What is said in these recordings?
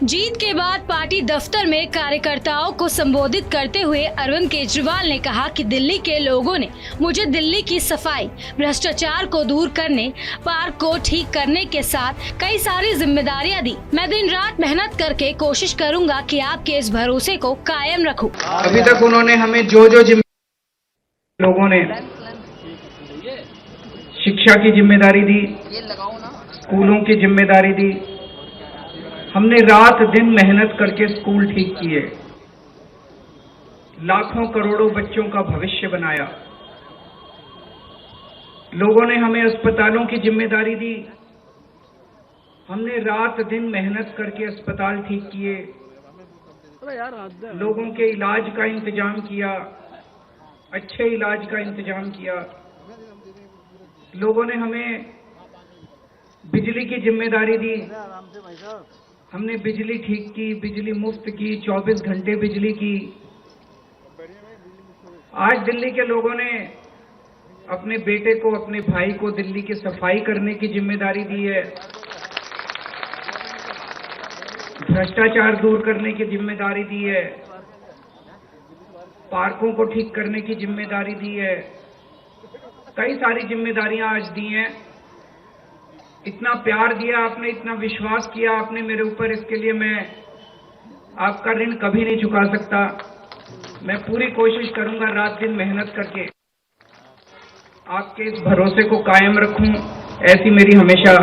जीत के बाद पार्टी दफ्तर में कार्यकर्ताओं को संबोधित करते हुए अरविंद केजरीवाल ने कहा कि दिल्ली के लोगों ने मुझे दिल्ली की सफाई, भ्रष्टाचार को दूर करने, पार्क को ठीक करने के साथ कई सारी जिम्मेदारियां दी। मैं दिन रात मेहनत करके कोशिश करूंगा कि आपके इस भरोसे को कायम रखूं। अभी तक उन्होंने हमें जो लोगों ने शिक्षा की जिम्मेदारी दी, स्कूलों की जिम्मेदारी दी, हमने रात दिन मेहनत करके स्कूल ठीक किए, लाखों करोड़ों बच्चों का भविष्य बनाया। लोगों ने हमें अस्पतालों की जिम्मेदारी दी, हमने रात दिन मेहनत करके अस्पताल ठीक किए, लोगों के इलाज का इंतजाम किया, अच्छे इलाज का इंतजाम किया। लोगों ने हमें बिजली की जिम्मेदारी दी, हमने बिजली ठीक की, बिजली मुफ्त की, 24 घंटे बिजली की। आज दिल्ली के लोगों ने अपने बेटे को, अपने भाई को दिल्ली की सफाई करने की जिम्मेदारी दी है, भ्रष्टाचार दूर करने की जिम्मेदारी दी है, पार्कों को ठीक करने की जिम्मेदारी दी है। कई सारी जिम्मेदारियां आज दी हैं। इतना प्यार दिया आपने, इतना विश्वास किया आपने मेरे ऊपर, इसके लिए मैं आपका ऋण कभी नहीं चुका सकता। मैं पूरी कोशिश करूंगा रात दिन मेहनत करके आपके इस भरोसे को कायम रखूं, ऐसी मेरी हमेशा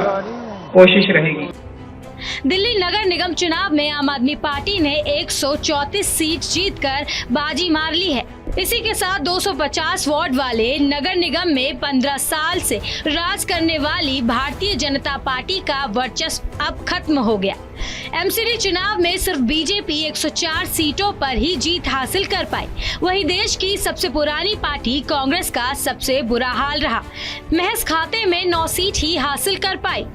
कोशिश रहेगी। दिल्ली नगर निगम चुनाव में आम आदमी पार्टी ने 134 सीट जीतकर बाजी मार ली है। इसी के साथ 250 वार्ड वाले नगर निगम में 15 साल से राज करने वाली भारतीय जनता पार्टी का वर्चस्व अब खत्म हो गया। एमसीडी चुनाव में सिर्फ बीजेपी 104 सीटों पर ही जीत हासिल कर पाई। वहीं देश की सबसे पुरानी पार्टी कांग्रेस का सबसे बुरा हाल रहा, महज खाते में 9 सीट ही हासिल कर पाई।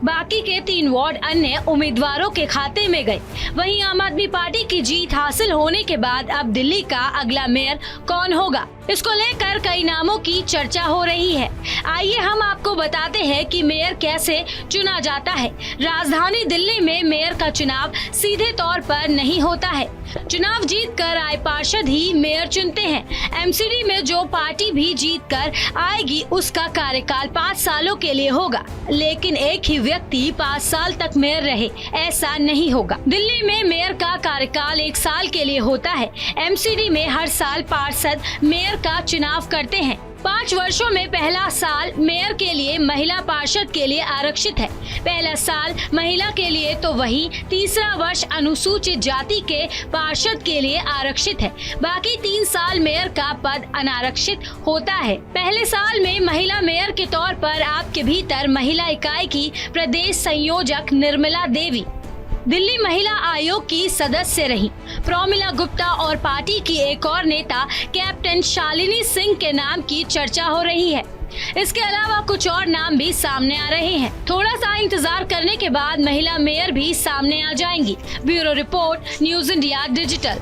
बाकी के 3 वार्ड अन्य उम्मीदवारों के खाते में गए। वहीं आम आदमी पार्टी की जीत हासिल होने के बाद अब दिल्ली का अगला मेयर कौन होगा, इसको लेकर कई नामों की चर्चा हो रही है। आइए हम आपको बताते हैं कि मेयर कैसे चुना जाता है। राजधानी दिल्ली में मेयर का चुनाव सीधे तौर पर नहीं होता है। चुनाव जीतकर आए पार्षद ही मेयर चुनते हैं। एमसीडी में जो पार्टी भी जीतकर आएगी उसका कार्यकाल 5 सालों के लिए होगा, लेकिन एक ही व्यक्ति 5 साल तक मेयर रहे, ऐसा नहीं होगा। दिल्ली में मेयर का कार्यकाल 1 साल के लिए होता है। एमसीडी में हर साल पार्षद मेयर का चुनाव करते हैं। 5 वर्षों में पहला साल मेयर के लिए महिला पार्षद के लिए आरक्षित है। पहला साल महिला के लिए तो वही, तीसरा वर्ष अनुसूचित जाति के पार्षद के लिए आरक्षित है। बाकी 3 साल मेयर का पद अनारक्षित होता है। पहले साल में महिला मेयर के तौर पर आपके भीतर महिला इकाई की प्रदेश संयोजक निर्मला देवी दिल्ली महिला आयोग की सदस्य रही। प्रोमिला गुप्ता और पार्टी की एक और नेता कैप्टन शालिनी सिंह के नाम की चर्चा हो रही है। इसके अलावा कुछ और नाम भी सामने आ रहे हैं। थोड़ा सा इंतजार करने के बाद महिला मेयर भी सामने आ जाएंगी। Bureau report, news India digital.